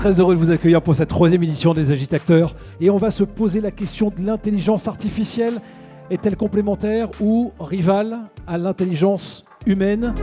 très heureux de vous accueillir pour cette 3e édition des Agitateurs. Et on va se poser la question de l'intelligence artificielle. Est-elle complémentaire ou rivale à l'intelligence humaine ?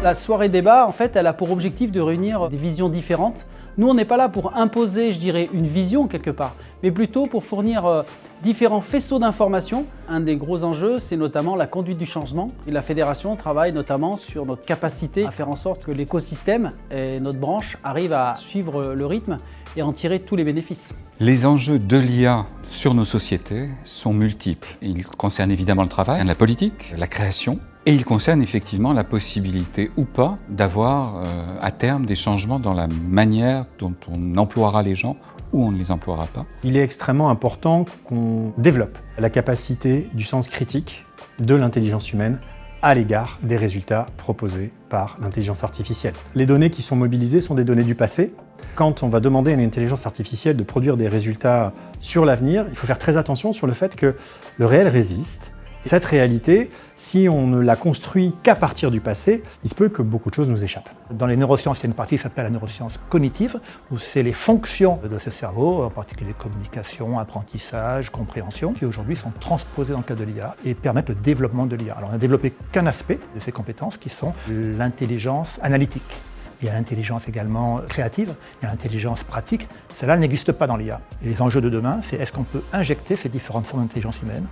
La soirée débat, en fait, elle a pour objectif de réunir des visions différentes. Nous, on n'est pas là pour imposer, je dirais, une vision quelque part, mais plutôt pour fournir différents faisceaux d'informations. Un des gros enjeux, c'est notamment la conduite du changement. Et la fédération travaille notamment sur notre capacité à faire en sorte que l'écosystème et notre branche arrivent à suivre le rythme et en tirer tous les bénéfices. Les enjeux de l'IA sur nos sociétés sont multiples. Ils concernent évidemment le travail, la politique, la création. Et il concerne effectivement la possibilité ou pas d'avoir à terme des changements dans la manière dont on emploiera les gens ou on ne les emploiera pas. Il est extrêmement important qu'on développe la capacité du sens critique de l'intelligence humaine à l'égard des résultats proposés par l'intelligence artificielle. Les données qui sont mobilisées sont des données du passé. Quand on va demander à une intelligence artificielle de produire des résultats sur l'avenir, il faut faire très attention sur le fait que le réel résiste. Cette réalité, si on ne la construit qu'à partir du passé, il se peut que beaucoup de choses nous échappent. Dans les neurosciences, il y a une partie qui s'appelle la neuroscience cognitive, où c'est les fonctions de ce cerveau, en particulier communication, apprentissage, compréhension, qui aujourd'hui sont transposées dans le cadre de l'IA et permettent le développement de l'IA. Alors on n'a développé qu'un aspect de ces compétences qui sont l'intelligence analytique. Il y a l'intelligence également créative, il y a l'intelligence pratique. Celle-là n'existe pas dans l'IA. Et les enjeux de demain, c'est est-ce qu'on peut injecter ces différentes formes d'intelligence humaine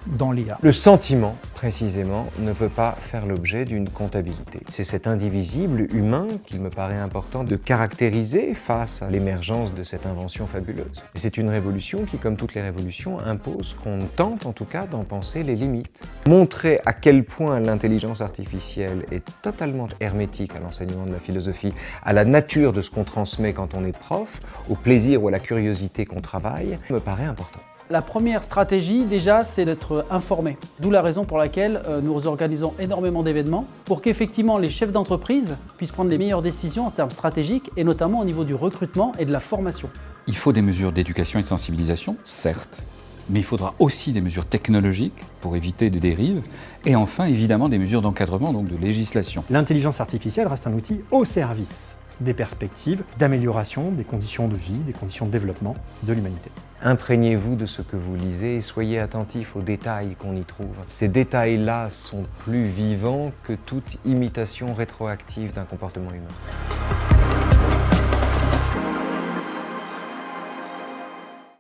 dans l'IA. Le sentiment, précisément, ne peut pas faire l'objet d'une comptabilité. C'est cet indivisible humain qu'il me paraît important de caractériser face à l'émergence de cette invention fabuleuse. Et c'est une révolution qui, comme toutes les révolutions, impose qu'on tente en tout cas d'en penser les limites. Montrer à quel point l'intelligence artificielle est totalement hermétique à l'enseignement de la philosophie, à la nature de ce qu'on transmet quand on est prof, au plaisir ou à la curiosité qu'on travaille, me paraît important. La première stratégie, déjà, c'est d'être informé. D'où la raison pour laquelle nous organisons énormément d'événements pour qu'effectivement les chefs d'entreprise puissent prendre les meilleures décisions en termes stratégiques et notamment au niveau du recrutement et de la formation. Il faut des mesures d'éducation et de sensibilisation, certes, mais il faudra aussi des mesures technologiques pour éviter des dérives et enfin, évidemment, des mesures d'encadrement, donc de législation. L'intelligence artificielle reste un outil au service des perspectives d'amélioration des conditions de vie, des conditions de développement de l'humanité. Imprégnez-vous de ce que vous lisez et soyez attentifs aux détails qu'on y trouve. Ces détails-là sont plus vivants que toute imitation rétroactive d'un comportement humain.